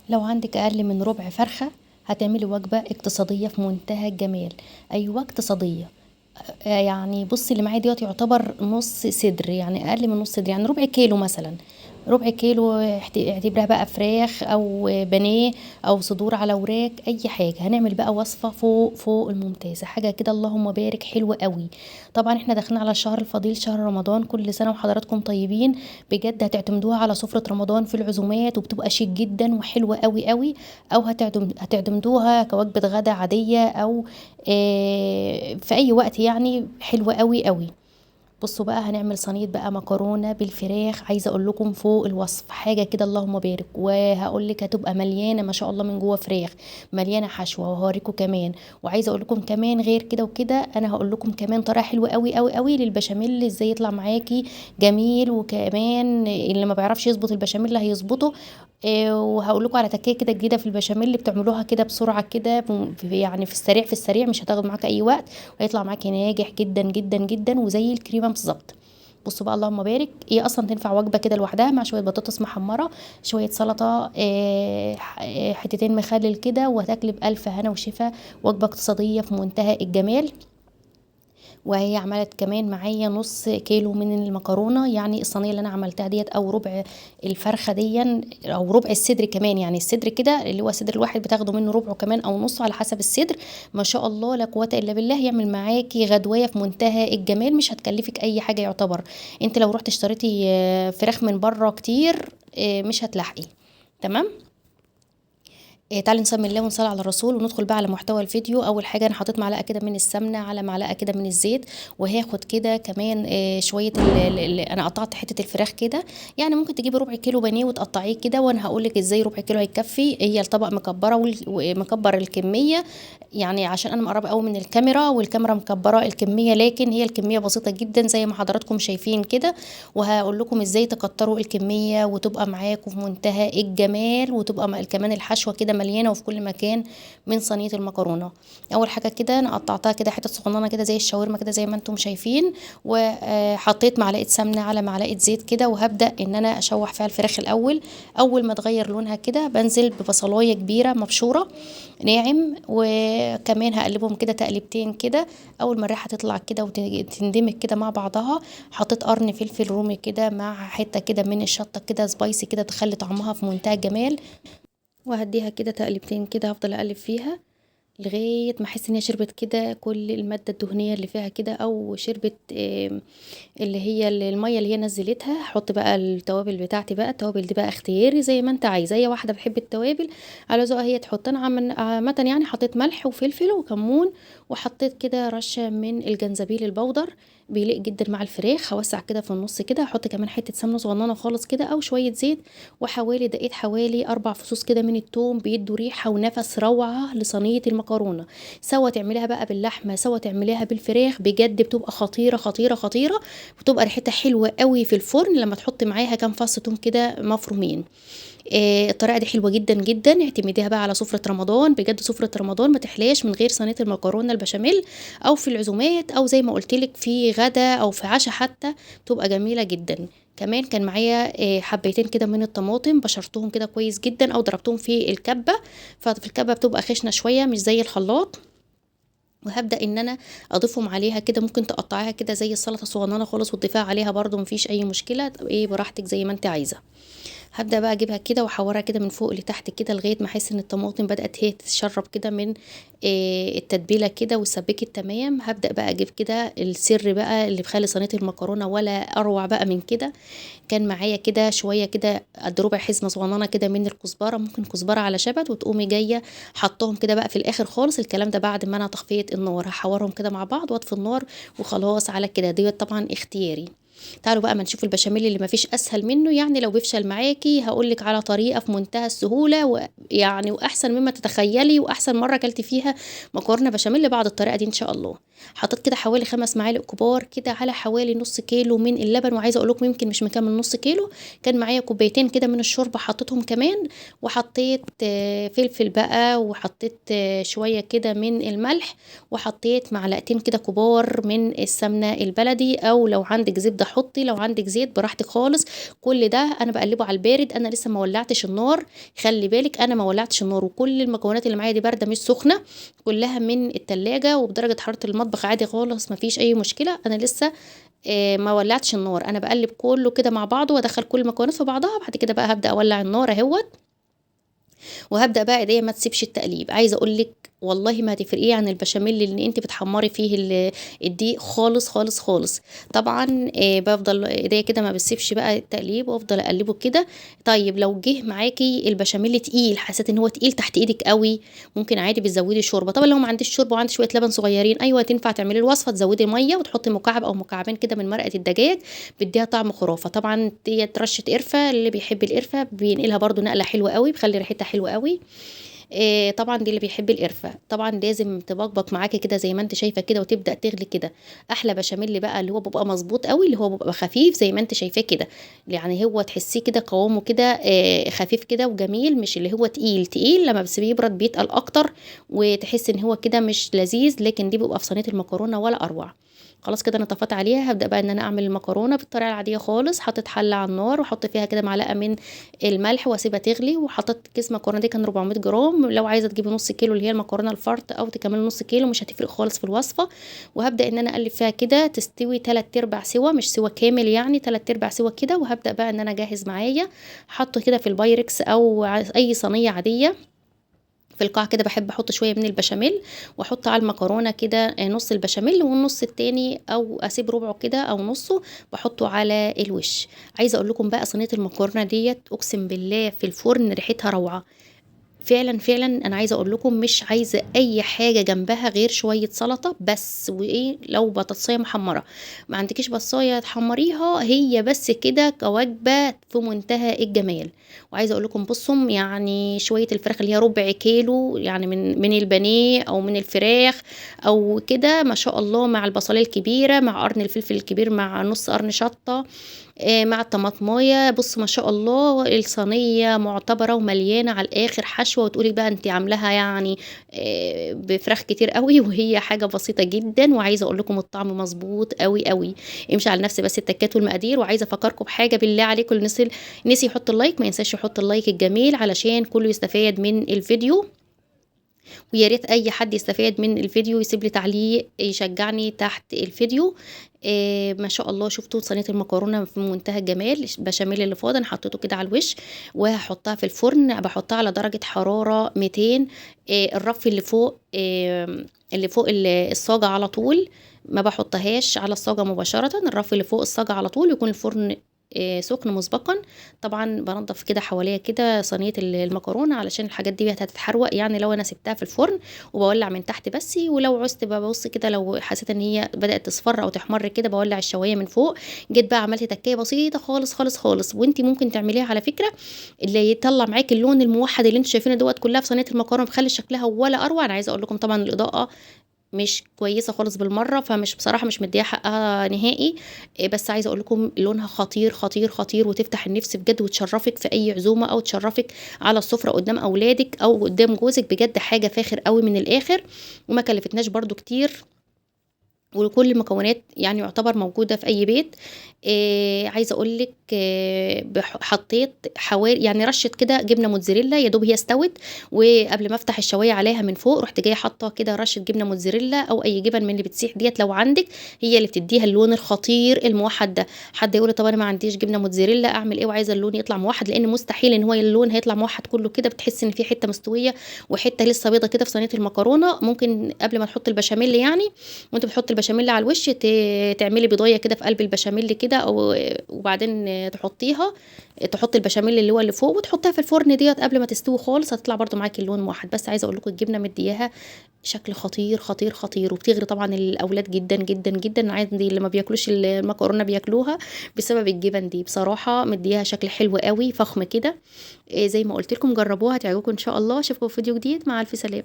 لو عندك أقل من ربع فرخة هتعملي وجبة اقتصادية في منتهى الجمال. أيوة اقتصادية. يعني بصي اللي معايا دلوقتي يعتبر نص صدر، يعني أقل من نص صدر، يعني ربع كيلو مثلا. ربع كيلو اعتبرها بقى فراخ أو بانيه أو صدور على وراك أي حاجة. هنعمل بقى وصفة فوق فوق الممتازة، حاجة كده اللهم بارك حلوة قوي. طبعا احنا داخلين على الشهر الفضيل شهر رمضان، كل سنة وحضراتكم طيبين. بجد هتعتمدوها على سفرة رمضان في العزومات وبتبقى شيك جدا وحلوة قوي قوي. او هتعتمدوها كوجبة غدا عادية، او في اي وقت، يعني حلوة قوي قوي. بصوا بقى هنعمل صينيه بقى مكرونه بالفراخ، عايزه اقول لكم فوق الوصف حاجه كده اللهم بارك. وهقول لك هتبقى مليانه ما شاء الله من جوه فراخ، مليانه حشوه، وهوريكم كمان. وعايزه اقول لكم كمان غير كده وكده، انا هقول لكم كمان طريقه حلوه قوي قوي قوي للبشاميل، ازاي يطلع معاكي جميل. وكمان اللي ما بيعرفش يظبط البشاميل هيظبطه. وهقول لكم على تكيه كده جديده في البشاميل اللي بتعملوها كده بسرعه كده، يعني في السريع في السريع، مش هتاخد معاك اي وقت، وهيطلع معاكي ناجح جدا جدا جدا وزي الكريمه بالظبط. بصوا بقى اللهم بارك، هي اصلا تنفع وجبه كده لوحدها مع شويه بطاطس محمره، شويه سلطه، حتتين مخلل كده، وهتاكلي بالف هنا وشفا. وجبه اقتصاديه في منتهى الجمال. وهي عملت كمان معايا نص كيلو من المكرونه، يعني الصينيه اللي انا عملتها ديت او ربع الفرخه دي، او ربع الصدر كمان، يعني الصدر كده اللي هو الصدر الواحد بتاخده منه ربعه كمان او نصه على حسب الصدر. ما شاء الله لا قوه الا بالله، يعمل معاكي غدوايه في منتهى الجمال، مش هتكلفك اي حاجه يعتبر. انت لو رحت اشتريتي فراخ من بره كتير مش هتلاحقي. تمام. تعالي نسمي الله ونصلي على الرسول وندخل بقى على محتوى الفيديو. اول حاجه انا حطيت معلقه كده من السمنه على معلقه كده من الزيت، وهاخد كده كمان شويه انا قطعت حته الفراخ كده. يعني ممكن تجيبي ربع كيلو بانيه وتقطعيه كده، وانا هقول لك ازاي ربع كيلو هيكفي. هي الطبق مكبره ومكبر الكميه، يعني عشان انا مقربه قوي من الكاميرا والكاميرا مكبره الكميه، لكن هي الكميه بسيطه جدا زي ما حضراتكم شايفين كده. وهقول لكم ازاي تكتروا الكميه وتبقى معاكم في منتهى الجمال، وتبقى كمان الحشوه كده مليانه وفي كل مكان من صينيه المكرونه. اول حاجه كده انا قطعتها كده حتت صغننه كده زي الشاورما كده زي ما انتم شايفين، وحطيت معلقه سمنه على معلقه زيت كده، وهبدا ان انا اشوح فيها الفراخ الاول. اول ما تغير لونها كده بنزل ببصلايه كبيره مبشوره ناعم، وكمان هقلبهم كده تقليبتين كده. اول ما الريحه تطلع كده وتندمج كده مع بعضها، حطيت قرن فلفل رومي كده مع حته كده من الشطه كده سبايسي كده تخلي طعمها في منتهى الجمال. وهديها كده تقليبتين كده، هفضل اقلب فيها لغاية ما احس ان هي شربت كده كل المادة الدهنية اللي فيها كده، او شربت اللي هي المية اللي هي نزلتها. احط بقى التوابل بتاعتي بقى، التوابل دي بقى اختياري زي ما انت عايزة، اي واحدة بتحب التوابل على ذوقها هي تحط. انا عامة يعني حطيت ملح وفلفل وكمون، وحطيت كده رشة من الجنزبيل البودر، بيليق جدا مع الفراخ. هوسع كده في النص كده، هحط كمان حتة سمنة صغننة خالص كده او شوية زيت، وحوالي دقيت حوالي 4 فصوص كده من التوم، بيدوا ريحة ونفس روعة لصينية المكرونة. سوا تعمليها بقى باللحمة سوا تعمليها بالفراخ، بجد بتبقى خطيرة خطيرة خطيرة. بتبقى ريحتها حلوة قوي في الفرن لما تحطي معاها كام فص توم كده مفرومين. الطريقة دي حلوة جدا جدا، اعتمديها بقى على سفرة رمضان. بجد سفرة رمضان ما تحلاش من غير صينية المكرونة البشاميل، او في العزومات، او زي ما قلتلك في غدا او في عشاء حتى، تبقى جميلة جدا. كمان كان معايا حبيتين كده من الطماطم، بشرتهم كده كويس جدا او ضربتهم في الكبة، ففي الكبة بتبقى خشنة شوية مش زي الخلاط. وهبدأ ان انا اضيفهم عليها كده، ممكن تقطعيها كده زي السلطة صغننة خالص وتضيفيها عليها برضو مفيش اي مشكلة، ايه براحتك زي ما انت عايزة. هبدأ بقى اجيبها كده واحورها كده من فوق لتحت كده لغاية ما احس ان الطماطم بدأت هي تتشرب كده من التتبيلة كده وسبكت تمام. هبدأ بقى اجيب كده السر بقى اللي بخلي صينية المكرونة ولا اروع بقى من كده. كان معايا كده شوية كده قد ربع حزمة صغننة كده من الكزبرة، ممكن كزبرة على شبت، وتقومي جاية حطهم كده بقى في الاخر خالص. الكلام ده بعد ما انا طفيت النار، هحورهم كده مع بعض واطفي النار وخلاص على كده. ديت طبعا اختياري. تعالوا بقى ما نشوف البشاميل اللي ما فيش اسهل منه. يعني لو بيفشل معاكي هقولك على طريقه في منتهى السهوله، ويعني واحسن مما تتخيلي، واحسن مره اكلتي فيها مكرونه بشاميل بعد الطريقه دي ان شاء الله. حطيت كده حوالي 5 معالق كبار كده على حوالي نص كيلو من اللبن، وعايزه اقول لكم يمكن مش مكمل نص كيلو. كان معايا كوبايتين كده من الشوربه حطيتهم كمان، وحطيت فلفل بقى، وحطيت شويه كده من الملح، وحطيت معلقتين كده كبار من السمنه البلدي، او لو عندك زبده حطي، لو عندك زيت براحتك خالص. كل ده انا بقلبه على البارد، انا لسه ما ولعتش النار، خلي بالك انا ما ولعتش النار، وكل المكونات اللي معايا دي بارده مش سخنه، كلها من التلاجة وبدرجة حرارة المطبخ عادي خالص، مفيش اي مشكلة. انا لسه ما ولعتش النار، انا بقلب كله كده مع بعضه وادخل كل المكونات في بعضها. بعد كده بقى هبدأ اولع النار اهوت، وهبدأ بقى ايديا ما تسيبش التقليب. عايزه اقول لك والله ما هتفرقيه عن البشاميل اللي انت بتحمري فيه الدقيق خالص خالص خالص. طبعا بفضل ايديا كده ما بسيبش بقى التقليب، وافضل اقلبه كده. طيب لو جه معاكي البشاميل تقيل، حسيت ان هو تقيل تحت ايدك قوي، ممكن عادي بتزودي شوربه. طبعا لو ما عنديش شوربه وعندي شويه لبن صغيرين، ايوه تنفع تعملي الوصفه، تزودي ميه وتحطي مكعب او مكعبين كده من مرقه الدجاج، بيديها طعم خرافه. طبعا ديت رشه قرفه، اللي بيحب القرفه بينقلها برده نقله حلوه قوي، بخلي ريحتها حلوه قوي. طبعا دي اللي بيحب القرفه. طبعا لازم تبقبق معاكي كده زي ما انت شايفه كده، وتبدا تغلي كده. احلى بشاميل بقى اللي هو بيبقى مظبوط قوي، اللي هو بيبقى خفيف زي ما انت شايفاه كده، يعني هو تحسيه كده قوامه كده خفيف كده وجميل، مش اللي هو تقيل تقيل لما بتسيبيه يبرد بيتقل اكتر، وتحس ان هو كده مش لذيذ. لكن دي بيبقى في صينيه المكرونه ولا اروع. خلاص كده انا طفيت عليها، هبدا بقى ان انا اعمل المكرونه بالطريقه العاديه خالص. حطيت حله على النار، واحط فيها كده معلقه من الملح، واسيبها تغلي. وحطيت كيس مكرونه، دي كان 400 جرام، لو عايزه تجيبي نص كيلو اللي هي المكرونه الفرط، او تكملي نص كيلو مش هتفرق خالص في الوصفه. وهبدا ان انا اقلب فيها كده تستوي 3/4 سوا، مش سوا كامل يعني، 3/4 سوا كده. وهبدا بقى ان انا اجهز معايا، حطه كده في البايركس او اي صينيه عاديه. في القاع كده بحب احط شويه من البشاميل، واحط على المكرونه كده نص البشاميل، والنص التاني او اسيب ربعه كده او نصه بحطه على الوش. عايزه اقول لكم بقى صينيه المكرونه ديت اقسم بالله في الفرن ريحتها روعه. فعلا فعلا انا عايزه اقول لكم مش عايزه اي حاجه جنبها غير شويه سلطه بس، وايه لو بطاطسيه محمره. ما عندكيش بصايه تحمريها، هي بس كده كوجبه في منتهى الجمال. وعايزه اقول لكم بصوا، يعني شويه الفراخ اللي هي ربع كيلو يعني من البانيه او من الفراخ او كده، ما شاء الله، مع البصلايه الكبيره، مع قرن الفلفل الكبير، مع نص قرن شطه، مع الطماطمايه. بص ما شاء الله الصينيه معتبره ومليانه على الاخر حشوه، وتقولي بقى انت عاملاها يعني بفراخ كتير قوي، وهي حاجه بسيطه جدا. وعايزه اقول لكم الطعم مظبوط قوي قوي. امشي على نفسي بس التكات والمقادير. وعايزه افكركم بحاجه بالله عليكم، اللي نسي يحط اللايك ما ينساش يحط اللايك الجميل علشان كله يستفاد من الفيديو. ويا ريت اي حد يستفاد من الفيديو يسيب لي تعليق يشجعني تحت الفيديو. ما شاء الله شفتوا صينيه المكرونه في منتهى الجمال. البشاميل اللي فاضل انا حطيته كده على الوش، وهحطها في الفرن، بحطها على درجه حراره 200. الرف اللي فوق الصاجه على طول، ما بحطهاش على الصاجه مباشره. الرف اللي فوق الصاجه على طول يكون الفرن سخن مسبقا. طبعا بنضف كده حواليها كده صينيه المكرونه علشان الحاجات دي هتتحروق يعني لو انا سبتها في الفرن. وبولع من تحت بس، ولو عوزت ببص كده لو حسيت ان هي بدات تصفر او تحمر كده بولع الشوايه من فوق. جيت بقى عملت تكايه بسيطه خالص خالص خالص، وانتي ممكن تعمليها على فكره اللي يطلع معاكي اللون الموحد اللي انتوا شايفينه دوت كلها في صينيه المكرونه، بخلي شكلها ولا اروع. انا عايزه اقول لكم طبعا الاضاءه مش كويسه خالص بالمره، فمش بصراحه مش مديها حقها نهائي. بس عايزه اقول لكم لونها خطير خطير خطير، وتفتح النفس بجد، وتشرفك في اي عزومه، او تشرفك على السفره قدام اولادك او قدام جوزك. بجد حاجه فاخر قوي من الاخر، وما كلفتناش برضو كتير، وكل المكونات يعني يعتبر موجودة في أي بيت. عايزة أقولك حطيت حوالي يعني رشة كده جبنة موتزاريلا، يا دوب هي استوت، وقبل ما أفتح الشواية عليها من فوق رحت جاية حاطة كده رشة جبنة موتزاريلا أو أي جبن من اللي بتسيح ديت لو عندك، هي اللي بتديها اللون الخطير الموحد ده. حد يقول طب أنا ما عنديش جبنة موتزاريلا أعمل إيه وعايزة اللون يطلع موحد؟ لأن مستحيل إن هو اللون هيطلع موحد كله كده، بتحس إن في حتة مستوية وحتة لسه بيضة كده في صينية المكرونة. ممكن قبل ما تحط البشاميل يعني، وانت بتحطي البشاميل على الوش تعملي بيضايه كده في قلب البشاميل كده، او وبعدين تحطي البشاميل اللي هو اللي فوق وتحطيها في الفرن ديت قبل ما تستوي خالص، هتطلع برده معاكي اللون واحد. بس عايزه اقول لكم الجبنه مدياها شكل خطير خطير خطير، وبتغري طبعا الاولاد جدا جدا جدا. عندي اللي ما بياكلوش المكرونه بياكلوها بسبب الجبن دي. بصراحه مدياها شكل حلو قوي فخم كده. زي ما قلت لكم جربوها هتعجبكم ان شاء الله. اشوفكم في فيديو جديد، مع الف سلامه.